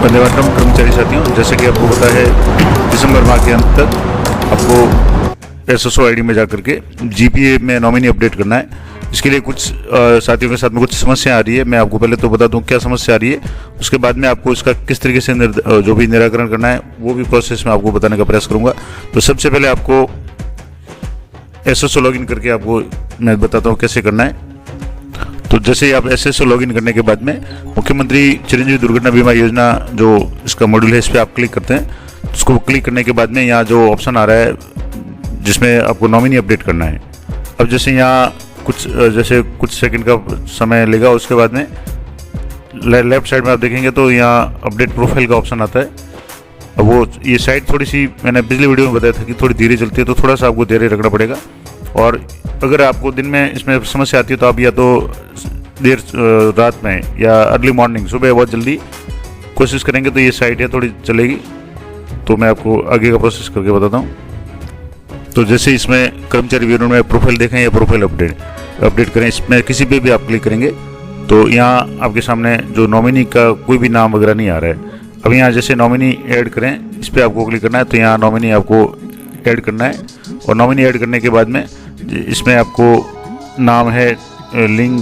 वंदे मातरम कर्मचारी साथियों, जैसे कि आपको पता है दिसंबर माह के अंत तक आपको एसएसओ आईडी में जाकर के जीपीए में नॉमिनी अपडेट करना है। इसके लिए कुछ साथियों के साथ में कुछ समस्या आ रही है। मैं आपको पहले तो बता दूं क्या समस्या आ रही है, उसके बाद में आपको इसका किस तरीके से जो भी निराकरण करना है वो भी प्रोसेस में आपको बताने का प्रयास करूंगा। तो सबसे पहले आपको एसएसओ लॉगिन करके आपको मैं बताता हूँ कैसे करना है। तो जैसे ही आप एसएसओ लॉगिन करने के बाद में मुख्यमंत्री चिरंजीवी दुर्घटना बीमा योजना जो इसका मॉड्यूल है, इस पर आप क्लिक करते हैं। उसको क्लिक करने के बाद में यहाँ जो ऑप्शन आ रहा है जिसमें आपको नॉमिनी अपडेट करना है। अब जैसे यहाँ कुछ सेकंड का समय लेगा, उसके बाद में लेफ्ट साइड में आप देखेंगे तो यहाँ अपडेट प्रोफाइल का ऑप्शन आता है। अब वो ये साइट थोड़ी सी, मैंने पिछली वीडियो में बताया था कि थोड़ी धीरे चलती है, तो थोड़ा सा आपको धीरे रखना पड़ेगा। और अगर आपको दिन में इसमें समस्या आती है तो आप या तो देर रात में या अर्ली मॉर्निंग सुबह बहुत जल्दी कोशिश करेंगे तो ये साइट है थोड़ी चलेगी। तो मैं आपको आगे का प्रोसेस करके बताता हूँ। तो जैसे इसमें कर्मचारी विवरण में प्रोफाइल देखें या प्रोफाइल अपडेट करें, इसमें किसी पे भी आप क्लिक करेंगे तो यहाँ आपके सामने जो नॉमिनी का कोई भी नाम वगैरह नहीं आ रहा है। अब यहाँ जैसे नॉमिनी ऐड करें, इस पर आपको क्लिक करना है। तो यहाँ नॉमिनी आपको ऐड करना है और नॉमिनी ऐड करने के बाद में इसमें आपको नाम है, लिंग,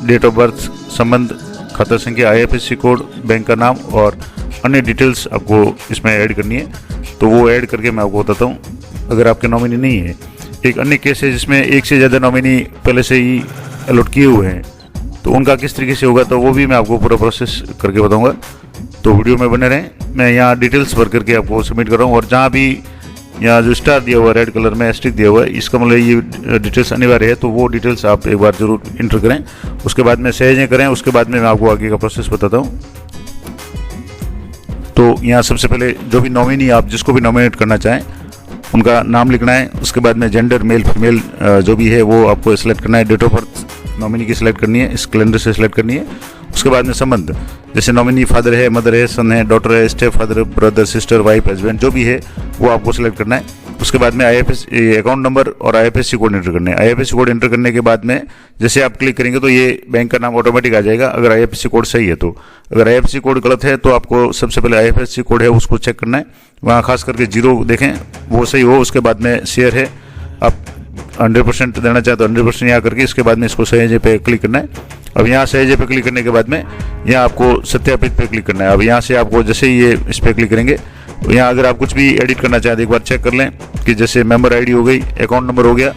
डेट ऑफ बर्थ, संबंध, खाता संख्या, आईएफएससी कोड, बैंक का नाम और अन्य डिटेल्स आपको इसमें ऐड करनी है। तो वो ऐड करके मैं आपको बताता हूँ। अगर आपके नॉमिनी नहीं है, एक अन्य केस है जिसमें एक से ज़्यादा नॉमिनी पहले से ही अलॉट किए हुए हैं, तो उनका किस तरीके से होगा तो वो भी मैं आपको पूरा प्रोसेस करके बताऊँगा। तो वीडियो में बने रहें। मैं यहाँ डिटेल्स भर करके आपको सबमिट कर रहा हूँ और जहाँ भी यहाँ जो स्टार दिया हुआ है रेड कलर में एस्ट्रिक दिया हुआ है, इसका मतलब ये डिटेल्स अनिवार्य है। तो वो डिटेल्स आप एक बार जरूर इंटर करें, उसके बाद में सहेजें करें, उसके बाद में मैं आपको आगे का प्रोसेस बताता हूँ। तो यहाँ सबसे पहले जो भी नॉमिनी आप जिसको भी नॉमिनेट करना चाहें उनका नाम लिखना है। उसके बाद में जेंडर मेल फीमेल जो भी है वो आपको सिलेक्ट करना है। डेट ऑफ बर्थ नॉमिनी की सिलेक्ट करनी है, इस कैलेंडर से सिलेक्ट करनी है। उसके बाद में संबंध, जैसे नॉमिनी फादर है, मदर है, सन है, डॉटर है, step father, brother, sister, wife, husband जो भी है वो आपको सिलेक्ट करना है। उसके बाद में आईएफएससी अकाउंट नंबर और आईएफएससी कोड एंटर करना है। आईएफएससी कोड एंटर करने के बाद में जैसे आप क्लिक करेंगे तो ये बैंक का नाम ऑटोमेटिक आ जाएगा अगर आईएफएससी कोड सही है। तो अगर आईएफएससी कोड गलत है तो आपको सबसे पहले आईएफएससी कोड है उसको चेक करना है। वहाँ खास करके 0 देखें वो सही हो। उसके बाद में शेयर है, आप 100% देना चाहते तो 100% यहाँ करके इसके बाद में इसको सहेजे पे क्लिक करना है। अब यहाँ सहेजे पे क्लिक करने के बाद में यहाँ आपको सत्यापित पे क्लिक करना है। अब यहाँ से आपको जैसे ही ये इस पर क्लिक करेंगे तो यहाँ अगर आप कुछ भी एडिट करना चाहते एक बार चेक कर लें कि जैसे मेंबर आईडी हो गई, अकाउंट नंबर हो गया,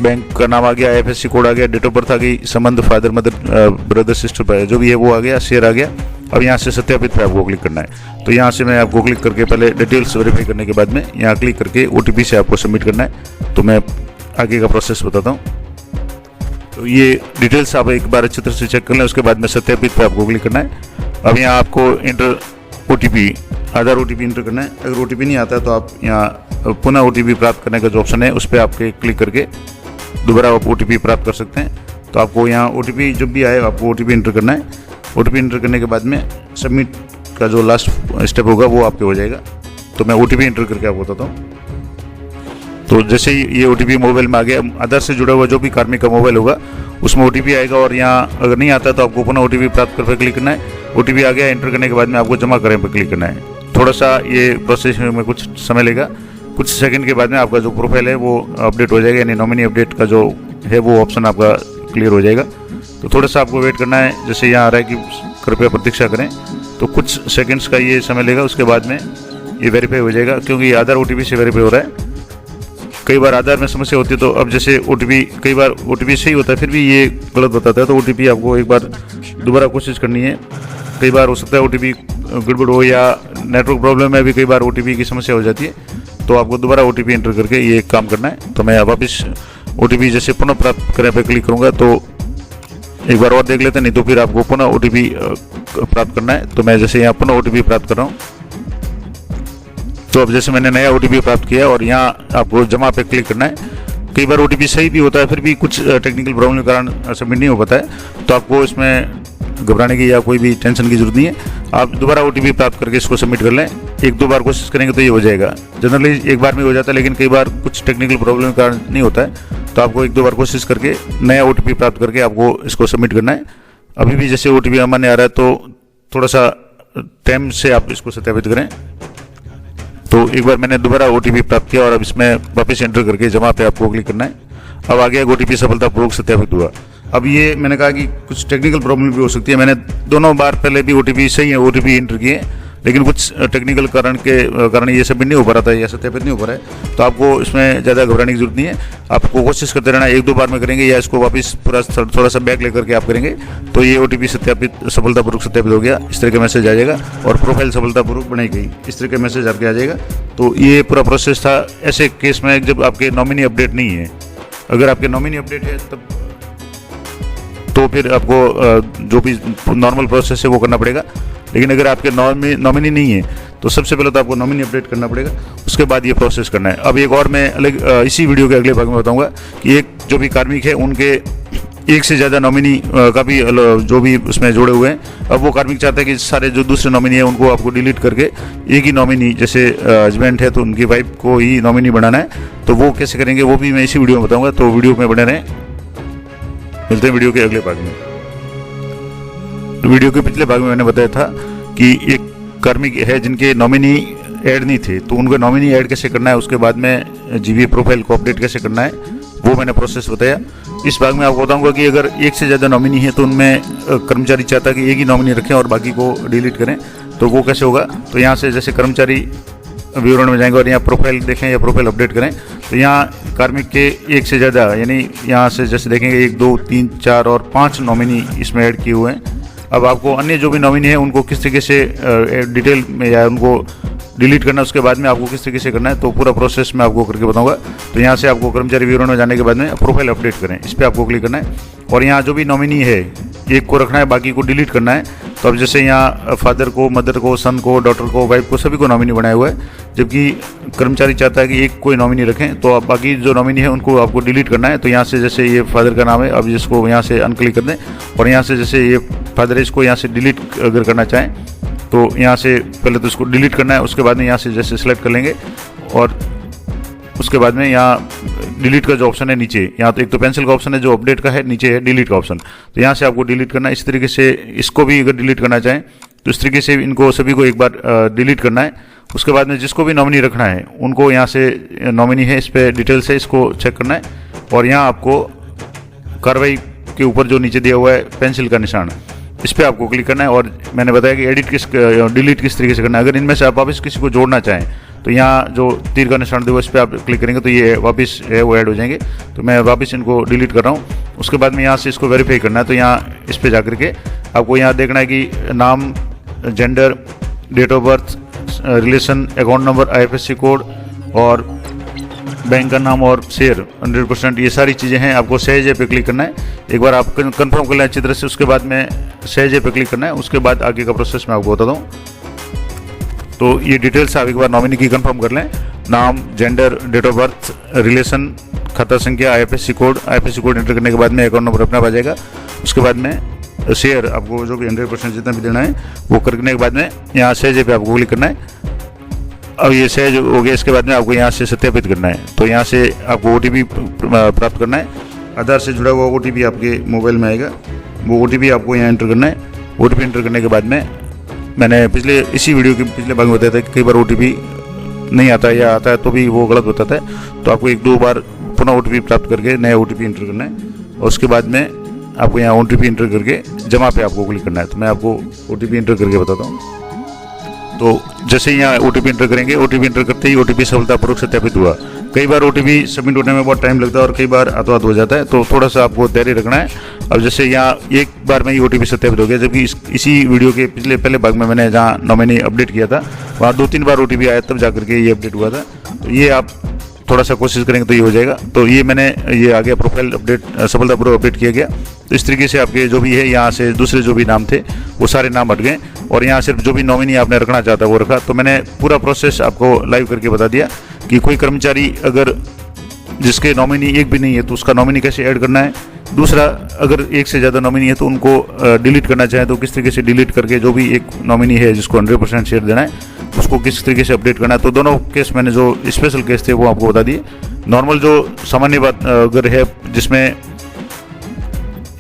बैंक का नाम आ गया, आईएफएससी कोड आ गया, डेट ऑफ बर्थ आ गई, संबंध फादर मदर ब्रदर सिस्टर जो भी है वो आ गया, शेयर आ गया। अब यहाँ से सत्यापित पे आपको क्लिक करना है। तो यहाँ से मैं आपको क्लिक करके पहले डिटेल्स वेरीफाई करने के बाद में यहाँ क्लिक करके ओटीपी से आपको सबमिट करना है। तो मैं आगे का प्रोसेस बताता हूँ। तो ये डिटेल्स आप एक बार अच्छी तरह से चेक कर लें, उसके बाद में सत्यापित पे आपको क्लिक करना है। अब यहाँ आपको इंटर ओटीपी, आधार ओटीपी इंटर करना है। अगर ओटीपी नहीं आता है तो आप यहाँ पुनः ओटीपी प्राप्त करने का जो ऑप्शन है उस पर आप क्लिक करके दोबारा आप ओटीपी प्राप्त कर सकते हैं। तो आपको यहाँ ओटीपी जब भी आए आपको ओटीपी इंटर करना है। ओटीपी इंटर करने के बाद में सबमिट का जो लास्ट स्टेप होगा वो आपके हो जाएगा। तो मैं ओटीपी इंटर करके आपको बताता हूँ। तो जैसे ही ये ओटीपी मोबाइल में आ गया, आधार से जुड़ा हुआ जो भी कार्मिक का मोबाइल होगा उसमें ओटीपी आएगा और यहाँ अगर नहीं आता तो आपको पुनः ओटीपी प्राप्त कर पे क्लिक करना है। ओटीपी आ गया, एंटर करने के बाद में आपको जमा करें पर क्लिक करना है। थोड़ा सा ये प्रोसेस में कुछ समय लेगा, कुछ सेकंड के बाद में आपका जो प्रोफाइल है वो अपडेट हो जाएगा, यानी नॉमिनी अपडेट का जो है वो ऑप्शन आपका क्लियर हो जाएगा। तो थोड़ा सा आपको वेट करना है। जैसे यहाँ आ रहा है कि कृपया प्रतीक्षा करें, तो कुछ सेकंड्स का ये समय लेगा, उसके बाद में ये वेरीफाई हो जाएगा क्योंकि आधार ओटीपी से वेरीफाई हो रहा है। कई बार आधार में समस्या होती है तो अब जैसे ओटीपी कई बार ओटीपी सही होता है फिर भी ये गलत बताता है, तो ओटीपी आपको एक बार दोबारा कोशिश करनी है। कई बार हो सकता है ओटीपी गड़बड़ हो या नेटवर्क प्रॉब्लम में भी कई बार ओटीपी की समस्या हो जाती है, तो आपको दोबारा ओटीपी एंटर करके ये काम करना है। तो मैं वापस ओटीपी जैसे पुनः प्राप्त करें पे क्लिक करूँगा तो एक बार और देख लेते हैं, नहीं तो फिर आपको पुनः ओटीपी प्राप्त करना है। तो मैं जैसे यहाँ पुनः ओटीपी प्राप्त कर रहा हूँ। तो अब जैसे मैंने नया ओटीपी प्राप्त किया और यहाँ आपको जमा पे क्लिक करना है। कई बार ओटीपी सही भी होता है फिर भी कुछ टेक्निकल प्रॉब्लम के कारण सबमिट नहीं हो पाता है, तो आपको इसमें घबराने की या कोई भी टेंशन की जरूरत नहीं है। आप दोबारा ओटीपी प्राप्त करके इसको सबमिट कर लें। 1-2 बार कोशिश करेंगे तो ये हो जाएगा। जनरली एक बार में हो जाता है, लेकिन कई बार कुछ टेक्निकल प्रॉब्लम के कारण नहीं होता है, तो आपको 1-2 बार कोशिश करके नया ओटीपी प्राप्त करके आपको इसको सबमिट करना है। अभी भी जैसे ओटीपी अमान्य आ रहा है तो थोड़ा सा टाइम से आप इसको सत्यापित करें। तो एक बार मैंने दोबारा OTP प्राप्त किया और अब इसमें वापस एंटर करके जमा पे आपको क्लिक करना है। अब आगे OTP सफलतापूर्वक सत्यापित हुआ। अब ये मैंने कहा कि कुछ टेक्निकल प्रॉब्लम भी हो सकती है। मैंने दोनों बार पहले भी OTP सही है OTP एंटर किए, लेकिन कुछ टेक्निकल कारण ये सबमिट नहीं हो पा रहा था या सत्यापित नहीं हो पा रहा है। तो आपको इसमें ज़्यादा घबराने की जरूरत नहीं है। आपको कोशिश करते रहना, 1-2 बार में करेंगे या इसको वापस पूरा थोड़ा सा बैक लेकर के आप करेंगे तो ये OTP सफलतापूर्वक सत्यापित हो गया, इस तरह का मैसेज आ जाएगा। और प्रोफाइल सफलतापूर्वक बनाई गई, इस तरह का मैसेज आपके आ जाएगा। तो ये पूरा प्रोसेस था। ऐसे केस में जब आपके नॉमिनी अपडेट नहीं है, अगर आपके नॉमिनी अपडेट है तब तो फिर आपको जो भी नॉर्मल प्रोसेस है वो करना पड़ेगा। लेकिन अगर आपके नॉमिनी नहीं है तो सबसे पहले तो आपको नॉमिनी अपडेट करना पड़ेगा, उसके बाद ये प्रोसेस करना है। अब एक और मैं अलग इसी वीडियो के अगले भाग में बताऊंगा कि एक जो भी कार्मिक है उनके एक से ज़्यादा नॉमिनी का भी जो भी उसमें जोड़े हुए हैं। अब वो कार्मिक चाहता है कि सारे जो दूसरे नॉमिनी है उनको आपको डिलीट करके एक ही नॉमिनी, जैसे हस्बैंड है तो उनकी वाइफ को ही नॉमिनी बनाना है। तो वो कैसे करेंगे वो भी मैं इसी वीडियो में बताऊँगा। तो वीडियो में बने रहें, मिलते हैं वीडियो के अगले भाग में। वीडियो के पिछले भाग में मैंने बताया था कि एक कार्मिक है जिनके नॉमिनी ऐड नहीं थे, तो उनको नॉमिनी ऐड कैसे करना है, उसके बाद में GBA प्रोफाइल को अपडेट कैसे करना है वो मैंने प्रोसेस बताया। इस भाग में आपको बताऊंगा कि अगर एक से ज़्यादा नॉमिनी है तो उनमें कर्मचारी चाहता है कि एक ही नॉमिनी रखें और बाकी को डिलीट करें, तो वो कैसे होगा। तो यहाँ से जैसे कर्मचारी विवरण में जाएंगे और यहाँ प्रोफाइल देखें या प्रोफाइल अपडेट करें, तो यहाँ कार्मिक के एक से ज़्यादा, यानी यहाँ से जैसे देखेंगे 1, 2, 3, 4 और 5 नॉमिनी इसमें ऐड किए हुए हैं। अब आपको अन्य जो भी नॉमिनी है उनको किस तरीके से डिटेल में या उनको डिलीट करना है, उसके बाद में आपको किस तरीके से करना है, तो पूरा प्रोसेस मैं आपको करके बताऊंगा। तो यहाँ से आपको कर्मचारी विवरण में जाने के बाद में प्रोफाइल अपडेट करें, इस पर आपको क्लिक करना है और यहाँ जो भी नॉमिनी है एक को रखना है, बाकी को डिलीट करना है। तो अब जैसे यहाँ फादर को, मदर को, सन को, डॉटर को, वाइफ को, सभी को नॉमिनी बनाया हुआ है, जबकि कर्मचारी चाहता है कि एक कोई नॉमिनी रखें। तो अब बाकी जो नॉमिनी है उनको आपको डिलीट करना है। तो यहाँ से जैसे ये फादर का नाम है, अब जिसको यहाँ से अनक्लिक कर दें और यहाँ से जैसे ये फादर है इसको यहाँ से डिलीट अगर करना चाहें तो यहाँ से पहले तो इसको डिलीट करना है, उसके बाद में यहाँ से जैसे सेलेक्ट कर लेंगे और उसके बाद में यहाँ डिलीट का जो ऑप्शन है नीचे, यहाँ तो एक तो पेंसिल का ऑप्शन है जो अपडेट का है, नीचे है डिलीट का ऑप्शन। तो यहाँ से आपको डिलीट करना है। इस तरीके से इसको भी अगर डिलीट करना चाहें तो इस तरीके से इनको सभी को एक बार डिलीट करना है। उसके बाद में जिसको भी नॉमिनी रखना है उनको यहाँ से नॉमिनी है, इस पर डिटेल से इसको चेक करना है और यहाँ आपको कार्रवाई के ऊपर जो नीचे दिया हुआ है पेंसिल का निशान, इस पर आपको क्लिक करना है। और मैंने बताया कि डिलीट किस तरीके से करना है। अगर इनमें से आप वापस किसी को जोड़ना चाहें तो यहाँ जो तीर का निशान दिया हुआ इस पर आप क्लिक करेंगे तो ये वापस है वो ऐड हो जाएंगे। तो मैं वापस इनको डिलीट कर रहा हूँ। उसके बाद में यहाँ से इसको वेरीफाई करना है। तो यहाँ इस पर जा करके आपको यहाँ देखना है कि नाम, gender, date of birth, relation, account number, IFSC code और बैंक का नाम और शेयर 100%, ये सारी चीज़ें हैं। आपको सहज पे क्लिक करना है। एक बार आप कंफर्म कर लें अच्छी तरह से, उसके बाद में सहज पे क्लिक करना है। उसके बाद आगे का प्रोसेस मैं आपको बताता हूँ। तो ये डिटेल्स आप एक बार नॉमिनी की कंफर्म कर लें, नाम, gender, date of birth, relation, खाता संख्या, IFSC कोड एंटर करने के बाद में अकाउंट नंबर अपना आ जाएगा। उसके बाद में शेयर आपको जो भी 100% जितना भी देना है वो करने के बाद में यहाँ सहज पे आपको क्लिक करना है। अब ये सहज हो गया। इसके बाद में आपको यहाँ से सत्यापित करना है। तो यहाँ से आपको OTP प्राप्त करना है। आधार से जुड़ा हुआ OTP आपके मोबाइल में आएगा, वो OTP आपको यहाँ एंटर करना है। OTP एंटर करने के बाद में मैंने इसी वीडियो के पिछले भाग में बताया था कि कई बार OTP नहीं आता है या आता है तो भी वो गलत बताता है। तो आपको 1-2 बार पुनः OTP प्राप्त करके नया OTP एंटर करना है और उसके बाद में आपको यहाँ OTP एंटर करके जमा पे आपको क्लिक करना है। तो मैं आपको OTP एंटर करके बताता हूँ। तो जैसे ही यहाँ OTP एंटर करेंगे, OTP एंटर करते ही OTP सफलतापूर्वक सत्यापित हुआ। कई बार OTP सबमिट होने में बहुत टाइम लगता है और कई बार हाथों-हाथ हो जाता है, तो थोड़ा सा आपको धैर्य रखना है। अब जैसे यहाँ एक बार में ही OTP सत्यापित हो गया, जबकि इसी वीडियो के पहले भाग में मैंने जहाँ नॉमिनी अपडेट किया था वहाँ 2-3 बार OTP आया तब जाकर के ये अपडेट हुआ था। तो ये आप थोड़ा सा कोशिश करेंगे तो ये हो जाएगा। तो ये मैंने ये आ गया, प्रोफाइल अपडेट सफलतापूर्वक अपडेट किया गया। तो इस तरीके से आपके जो भी है यहाँ से दूसरे जो भी नाम थे वो सारे नाम हट गए और यहाँ सिर्फ जो भी नॉमिनी आपने रखना चाहता है वो रखा। तो मैंने पूरा प्रोसेस आपको लाइव करके बता दिया कि कोई कर्मचारी अगर जिसके नॉमिनी एक भी नहीं है तो उसका नॉमिनी कैसे ऐड करना है। दूसरा, अगर एक से ज़्यादा नॉमिनी है तो उनको डिलीट करना चाहे तो किस तरीके से डिलीट करके जो भी एक नॉमिनी है जिसको 100% शेयर देना है उसको किस तरीके से अपडेट करना है। तो दोनों केस मैंने जो स्पेशल केस थे वो आपको बता दिए। नॉर्मल जो सामान्य बात अगर है जिसमें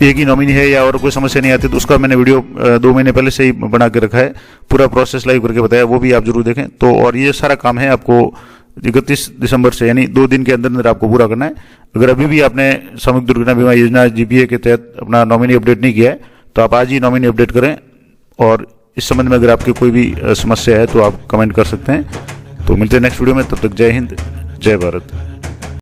एक ही नॉमिनी है या और कोई समस्या नहीं आती तो उसका मैंने वीडियो 2 महीने पहले से ही बना के रखा है, पूरा प्रोसेस लाइव करके बताया, वो भी आप जरूर देखें। तो और ये सारा काम है आपको 31 दिसंबर से यानी 2 दिन के अंदर अंदर आपको पूरा करना है। अगर अभी भी आपने सामूहिक दुर्घटना बीमा योजना जीपीए के तहत अपना नॉमिनी अपडेट नहीं किया है तो आप आज ही नॉमिनी अपडेट करें। और इस संबंध में अगर आपकी कोई भी समस्या है तो आप कमेंट कर सकते हैं। तो मिलते हैं नेक्स्ट वीडियो में, तब तक जय हिंद, जय भारत।